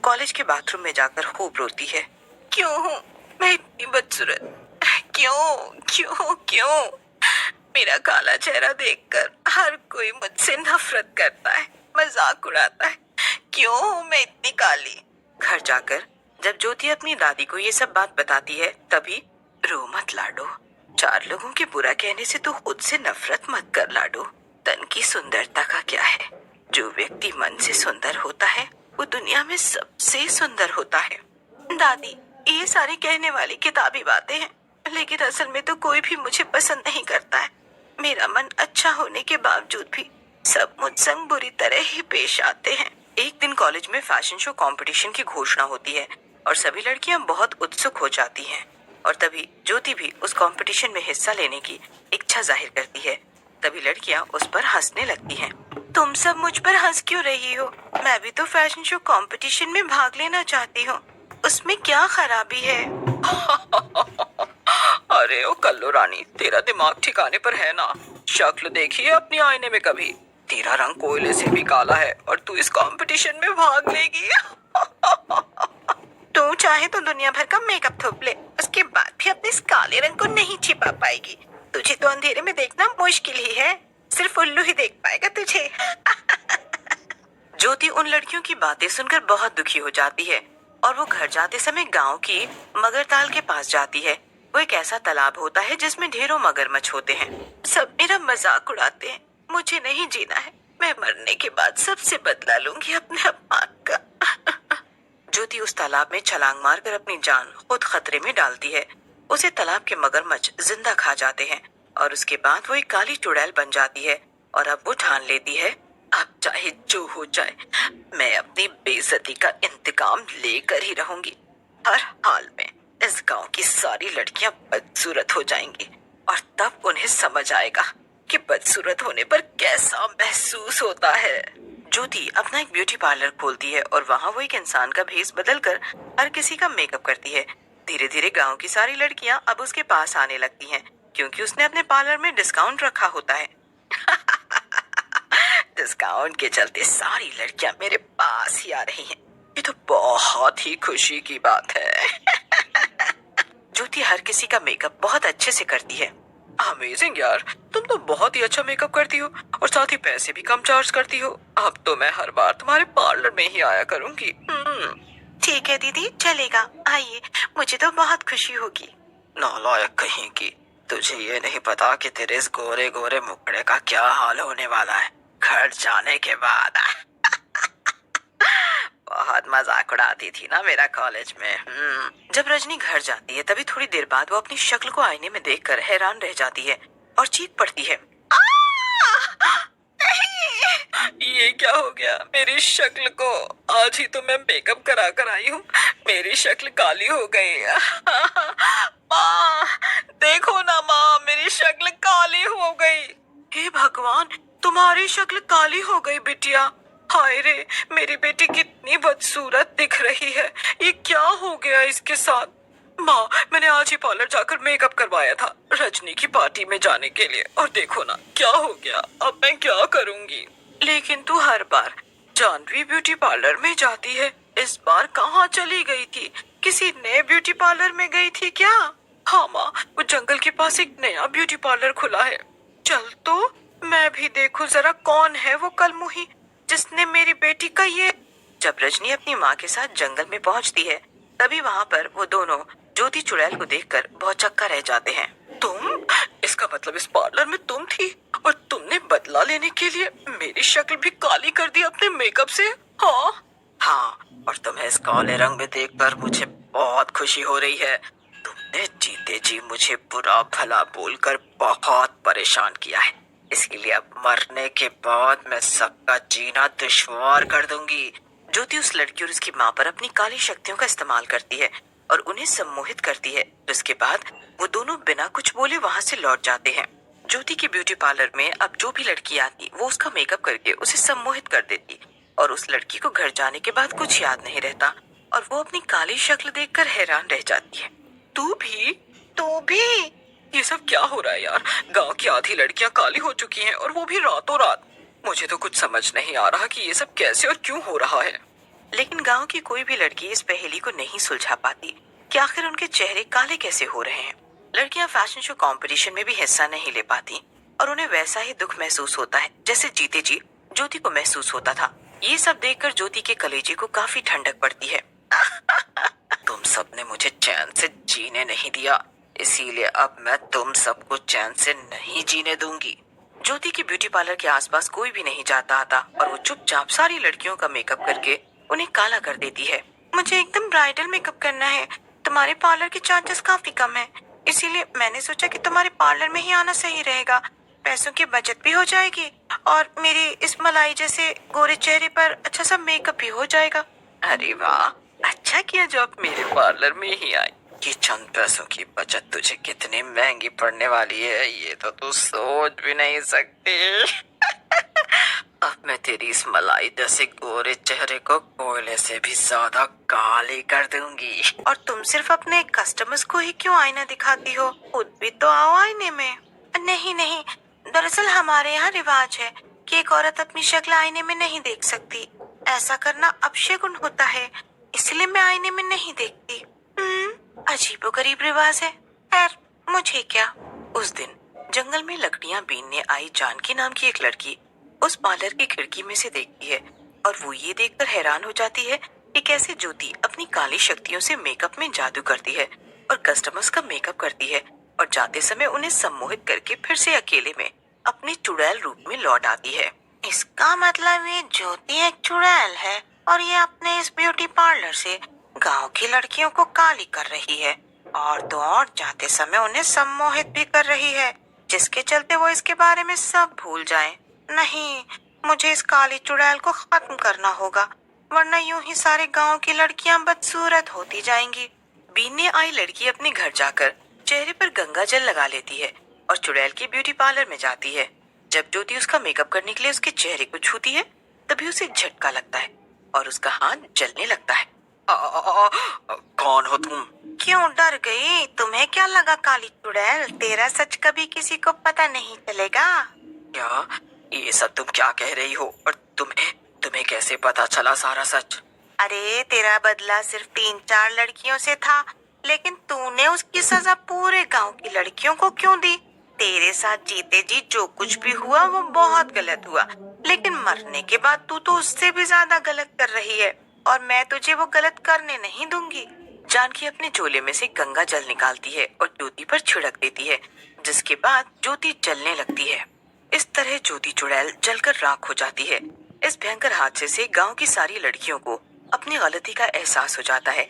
College के bathroom में जाकर खूब रोती है। क्यों हूँ मैं इतनी बदसूरत? क्यों क्यों क्यों? मेरा काला चेहरा देखकर हर कोई मुझसे नफरत करता है, मजाक उड़ाता है। क्यों हूँ मैं इतनी काली? घर जाकर जब ज्योति अपनी दादी को ये सब बात बताती है तभी, रो मत लाडो, 4 लोगों के बुरा कहने से तो खुद से नफरत मत कर लाडो। तन की सुंदरता का क्या है? जो व्यक्ति मन से सुंदर होता है वो दुनिया में सबसे सुंदर होता है। दादी, ये सारी कहने वाली किताबी बातें हैं, लेकिन असल में तो कोई भी मुझे पसंद नहीं करता है। मेरा मन अच्छा होने के बावजूद भी सब मुझ संग बुरी तरह ही पेश आते हैं। एक दिन कॉलेज में फैशन शो कंपटीशन की घोषणा होती है और सभी लड़कियां बहुत उत्सुक हो जाती हैं। और तभी ज्योति भी उस कंपटीशन में हिस्सा लेने की इच्छा जाहिर करती है। तभी लड़कियां उस पर हंसने लगती हैं। तुम सब मुझ पर हंस क्यों रही हो? मैं भी तो फैशन शो कंपटीशन में भाग लेना चाहती हूँ, उसमें क्या खराबी है? अरे ओ कल्लू रानी, तेरा दिमाग ठिकाने पर है ना? शक्ल देखी है अपनी आईने में कभी? तेरा रंग कोयले से भी काला है और तू इस कंपटीशन में भाग लेगी। तू चाहे तो दुनिया भर का मेकअप थोप ले, उसके बाद भी अपने इस काले रंग को नहीं छिपा पाएगी। तुझे तो अंधेरे में देखना मुश्किल ही है, सिर्फ उल्लू ही देख पाएगा तुझे। ज्योति उन लड़कियों की बातें सुनकर बहुत दुखी हो जाती है और वो घर जाते समय गांव की मगरताल के पास जाती है। वो एक ऐसा तालाब होता है जिसमें ढेरों मगरमच्छ होते हैं। सब मेरा मजाक उड़ाते हैं, मुझे नहीं जीना है। मैं मरने के बाद सबसे बदला लूंगी अपने अपमान का। ज्योति उस तालाब में छलांग मारकर अपनी जान खुद खतरे में डालती है। उसे तालाब के मगरमच्छ जिंदा खा जाते हैं और उसके बाद वो एक काली चुड़ैल बन जाती है। और अब वो ठान लेती है, अब चाहे जो हो जाए, मैं अपनी बेइज्जती का इंतकाम लेकर ही रहूंगी। हर हाल में इस गांव की सारी लड़कियां बदसूरत हो जाएंगी और तब उन्हें समझ आएगा कि बदसूरत होने पर कैसा महसूस होता है। ज्योति अपना एक ब्यूटी पार्लर खोलती है और वहाँ वो एक इंसान का भेस बदलकर हर किसी का मेकअप करती है। धीरे धीरे गांव की सारी लड़कियां अब उसके पास आने लगती हैं क्योंकि उसने अपने पार्लर में डिस्काउंट रखा होता है। डिस्काउंट के चलते सारी लड़कियां मेरे पास ही आ रही हैं। ये तो बहुत ही खुशी की बात है। ज्योति हर किसी का मेकअप बहुत अच्छे से करती है। अमेजिंग यार, तुम तो बहुत ही अच्छा मेकअप करती हो और साथ ही पैसे भी कम चार्ज करती हो। अब तो मैं हर बार तुम्हारे पार्लर में ही आया करूंगी। ठीक है दीदी, चलेगा, आइए, मुझे तो बहुत खुशी होगी। नालायक कहीं की, तुझे ये नहीं पता कि तेरे इस गोरे गोरे मुखड़े का क्या हाल होने वाला है घर जाने के बाद। बहुत मजाक उड़ाती थी ना मेरा कॉलेज में। जब रजनी घर जाती है तभी थोड़ी देर बाद वो अपनी शक्ल को आईने में देखकर हैरान रह जाती है और चीख पड़ती है, ये क्या हो गया मेरी शक्ल को? आज ही तो मैं मेकअप करा कर आई हूँ, मेरी शक्ल काली हो गई। माँ देखो ना माँ, मेरी शक्ल काली हो गई। हे भगवान, तुम्हारी शक्ल काली हो गई बिटिया। हाय रे, मेरी बेटी कितनी बदसूरत दिख रही है, ये क्या हो गया इसके साथ? माँ, मैंने आज ही पार्लर जाकर मेकअप करवाया था रजनी की पार्टी में जाने के लिए और देखो ना क्या हो गया, अब मैं क्या करूँगी? लेकिन तू हर बार जानवी ब्यूटी पार्लर में जाती है, इस बार कहाँ चली गई थी? किसी नए ब्यूटी पार्लर में गई थी क्या? हाँ माँ, वो जंगल के पास एक नया ब्यूटी पार्लर खुला है, चल तो मैं भी देखूं जरा कौन है वो कलमुही जिसने मेरी बेटी का ये। जब रजनी अपनी माँ के साथ जंगल में पहुँचती है तभी वहाँ पर वो दोनों ज्योति चुड़ैल को देखकर बहुत चक्का रह जाते हैं। तुम? इसका मतलब इस पार्लर में तुम थी और तुमने बदला लेने के लिए मेरी शक्ल भी काली कर दी अपने मेकअप से? हाँ, और तुम्हें इस काले रंग में देखकर मुझे बहुत खुशी हो रही है। तुमने जीते जी मुझे बुरा भला बोलकर बहुत परेशान किया है, इसलिए अब मरने के बाद मैं सबका जीना दुश्वार कर दूंगी। ज्योति उस लड़की और उसकी माँ पर अपनी काली शक्तियों का इस्तेमाल करती है और उन्हें सम्मोहित करती है। उसके बाद वो दोनों बिना कुछ बोले वहाँ से लौट जाते हैं। ज्योति के ब्यूटी पार्लर में अब जो भी लड़की आती वो उसका मेकअप करके उसे सम्मोहित कर देती और उस लड़की को घर जाने के बाद कुछ याद नहीं रहता और वो अपनी काली शक्ल देखकर हैरान रह जाती है। तू भी? ये सब क्या हो रहा है यार? गांव की आधी लड़कियां काली हो चुकी हैं और वो भी रातों रात। मुझे तो कुछ समझ नहीं आ रहा कि ये सब कैसे और क्यों हो रहा है। लेकिन गांव की कोई भी लड़की इस पहेली को नहीं सुलझा पाती कि आखिर उनके चेहरे काले कैसे हो रहे हैं। लड़कियां फैशन शो कंपटीशन में भी हिस्सा नहीं ले पाती और उन्हें वैसा ही दुख महसूस होता है जैसे जीते जी ज्योति को महसूस होता था। ये सब देखकर ज्योति के कलेजे को काफी ठंडक पड़ती है। तुम सबने मुझे चैन से जीने नहीं दिया, इसीलिए अब मैं तुम सबको चैन से नहीं जीने दूंगी। ज्योति के ब्यूटी पार्लर के आसपास कोई भी नहीं जाता आता और वो चुपचाप सारी लड़कियों का मेकअप करके उन्हें काला कर देती है। मुझे एकदम ब्राइडल मेकअप करना है, तुम्हारे पार्लर के चार्जेस काफी कम है, इसीलिए मैंने सोचा कि तुम्हारे पार्लर में ही आना सही रहेगा। पैसों की बचत भी हो जाएगी और मेरी इस मलाई जैसे गोरे चेहरे पर अच्छा सा मेकअप भी हो जाएगा। अरे वाह, अच्छा किया जो आप मेरे पार्लर में ही आई। ये चंद पैसों की बचत तुझे कितनी महंगी पड़ने वाली है, ये तो तू सोच भी नहीं सकती। अब मैं तेरी इस मलाई जैसे गोरे चेहरे को कोयले से भी ज्यादा काली कर दूंगी। और तुम सिर्फ अपने कस्टमर्स को ही क्यों आईना दिखाती हो, खुद भी तो आओ आईने में। नहीं नहीं, दरअसल हमारे यहाँ रिवाज है कि एक औरत अपनी शक्ल आईने में नहीं देख सकती। ऐसा करना अपशगुन होता है, इसलिए मैं आईने में नहीं देखती। अजीबोगरीब रिवाज है। खैर, मुझे क्या। उस दिन जंगल में लकड़ियां बीनने आई जानकी नाम की एक लड़की उस पार्लर की खिड़की में से देखती है और वो ये देखकर हैरान हो जाती है कि कैसे ज्योति अपनी काली शक्तियों से मेकअप में जादू करती है और कस्टमर्स का मेकअप करती है और जाते समय उन्हें सम्मोहित करके फिर से अकेले में अपने चुड़ैल रूप में लौट आती है। इसका मतलब ये ज्योति एक चुड़ैल है और ये अपने इस ब्यूटी पार्लर से गांव की लड़कियों को काली कर रही है और तो और जाते समय उन्हें सम्मोहित भी कर रही है, जिसके चलते वो इसके बारे में सब भूल जाएं। नहीं, मुझे इस काली चुड़ैल को खत्म करना होगा, वरना यूं ही सारे गांव की लड़कियां बदसूरत होती जाएंगी। बीनने आई लड़की अपने घर जाकर चेहरे पर गंगा जल लगा लेती है और चुड़ैल के ब्यूटी पार्लर में जाती है। जब ज्योति उसका मेकअप करने के लिए उसके चेहरे को छूती है तभी उसे झटका लगता है और उसका हाथ जलने लगता है। कौन हो तुम? क्यों डर गई? तुम्हें क्या लगा काली चुड़ैल, तेरा सच कभी किसी को पता नहीं चलेगा। क्या ये सब तुम क्या कह रही हो और तुम्हें कैसे पता चला सारा सच? अरे तेरा बदला सिर्फ 3-4 लड़कियों से था, लेकिन तूने उसकी सजा पूरे गांव की लड़कियों को क्यों दी? तेरे साथ जीते जी जो कुछ भी हुआ वो बहुत गलत हुआ, लेकिन मरने के बाद तू तो उससे भी ज्यादा गलत कर रही है और मैं तुझे वो गलत करने नहीं दूंगी। जानकी अपने झोले में से गंगा जल निकालती है और ज्योति पर छिड़क देती है, जिसके बाद ज्योति जलने लगती है। इस तरह ज्योति चुड़ैल जलकर राख हो जाती है। इस भयंकर हादसे से गांव की सारी लड़कियों को अपनी गलती का एहसास हो जाता है